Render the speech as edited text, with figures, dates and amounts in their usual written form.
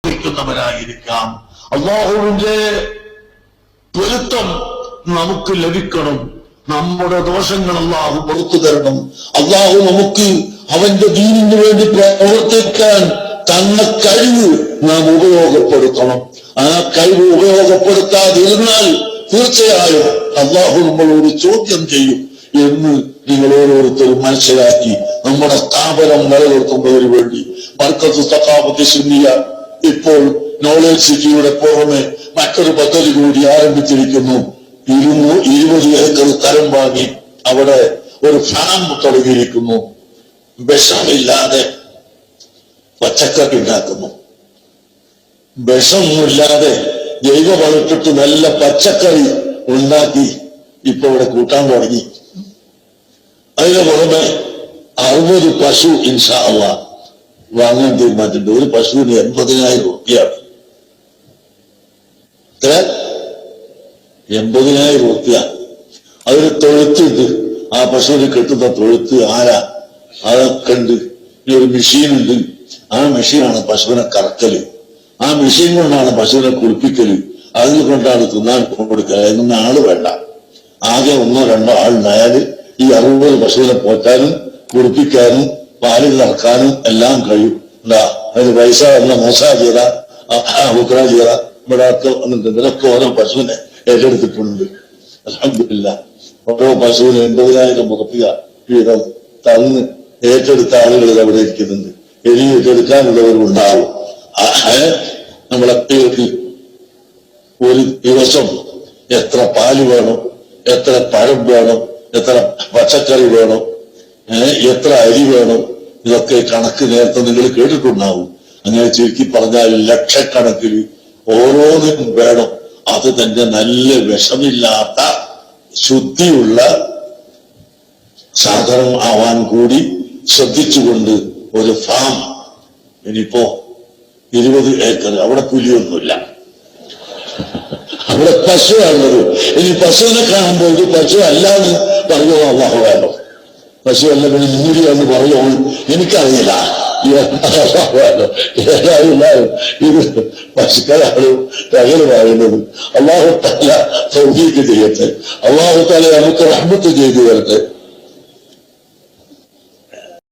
സമർപ്പിക്കുന്നവരായിരിക്കാം. അല്ലാഹുവിന്റെ പൊരുത്തം നമുക്ക് ലഭിക്കണം. നമ്മുടെ ദോഷങ്ങൾ അല്ലാഹു പുറത്തു തരണം. അല്ലാഹു നമുക്ക് അവന്റെ ദീനിന് വേണ്ടി പ്രവർത്തിക്കാൻ തന്ന കഴിവ് നാം ഉപയോഗപ്പെടുത്തണം. ആ കഴിവ് ഉപയോഗപ്പെടുത്താതിരുന്നാൽ തീർച്ചയായും അല്ലാഹു നമ്മളോട് ചോദ്യം ചെയ്യും എന്ന് നിങ്ങൾ ഓരോരുത്തരും മനസ്സിലാക്കി നമ്മുടെ സ്ഥാപനം നിലനിർത്തുന്നതിന് വേണ്ടി മർക്കസ് സഖാഫത്ത് സുന്നിയ ഇപ്പോൾ നോളേജ് സിറ്റിയുടെ പുറമെ മറ്റൊരു പദ്ധതി കൂടി ആരംഭിച്ചിരിക്കുന്നു. 20 ഏക്കർ സ്ഥലം വാങ്ങി അവിടെ ഒരു ഫാം തുടങ്ങിയിരിക്കുന്നു. വിഷമില്ലാതെ പച്ചക്കറി ഉണ്ടാക്കുന്നു. വിഷമൊന്നുമില്ലാതെ ജൈവ വളർത്തിട്ട് നല്ല പച്ചക്കറി ഉണ്ടാക്കി ഇപ്പൊ ഇവിടെ കൂട്ടാൻ തുടങ്ങി. അതിന് പുറമെ 60 പശു ഇൻഷാ അല്ലാഹ് വാങ്ങാൻ തീരുമാനിച്ചിട്ടുണ്ട്. ഒരു പശുവിന് 80,000 രൂപയാണ്. എത്ര? 80,000 രൂപ. അതൊരു തൊഴുത്തുണ്ട്. ആ പശുവിന് കെട്ടുന്ന തൊഴുത്ത്, ആര, അതൊക്കെ ഉണ്ട്. ഇനി ഒരു മെഷീനുണ്ട്. ആ മെഷീനാണ് പശുവിനെ കറക്കല്. ആ മെഷീൻ കൊണ്ടാണ് പശുവിനെ കുളിപ്പിക്കല്. അതിൽ കൊണ്ടാണ് തിന്നാൻ കൊടുക്കല്. അതിനൊന്നും ആള് വേണ്ട. ആകെ 1-2 ആളുണ്ടായാല് ഈ 60 പശുവിനെ പോറ്റാനും കുളിപ്പിക്കാനും പാലിൽ നടക്കാനും എല്ലാം കഴിയും. എന്താ അതിന് പൈസ എന്ന മോശാചീറ, ഉക്രാചീറ, ഇവിടെ ഇതിനൊക്കെ ഓരോ പശുവിനെ ഏറ്റെടുത്തിട്ടുണ്ട്. അൽഹംദുലില്ലാഹ് ഓരോ പശുവിന് 80,000 രൂപ വീതം തന്ന് ഏറ്റെടുത്ത ആളുകൾ അവിടെ ഇരിക്കുന്നുണ്ട്. ഇനി ഏറ്റെടുക്കാനുള്ളവരുണ്ടാവും. നമ്മളെ ഒരു ദിവസം എത്ര പാല് വേണം, എത്ര പഴം വേണം, എത്ര പച്ചക്കറി വേണം, എത്ര അരി വേണം, ഇതൊക്കെ കണക്ക് നേരത്തെ നിങ്ങൾ കേട്ടിട്ടുണ്ടാവും. അങ്ങനെ ചുരുക്കി പറഞ്ഞാൽ ലക്ഷക്കണക്കിൽ ഓരോന്നും വേണം. അത് തന്നെ നല്ല വിഷമില്ലാത്ത ശുദ്ധിയുള്ള സാധനം ആവാൻ കൂടി ശ്രദ്ധിച്ചുകൊണ്ട് ഒരു ഫാം. ഇനിയിപ്പോ 20 ഏക്കർ. അവിടെ പുലിയൊന്നുമില്ല, അവിടെ പശുവാണത്. ഇനി പശുവിനെ കാണുമ്പോൾ ഇത് പശു അല്ലാന്ന് പറയുമോ? അല്ലാഹു വേണം. പശു അല്ല പിന്നെ മൂരിയാന്ന് പറയുമോ? എനിക്കറിയില്ല. ഇത് പശുക്കളാണ് തകര് പറയുന്നത്. അല്ലാഹു തആല തൗഫീഖ് ചെയ്യട്ടെ. അല്ലാഹു തആല നമുക്ക് റഹ്മത്ത് ചെയ്തു തരട്ടെ.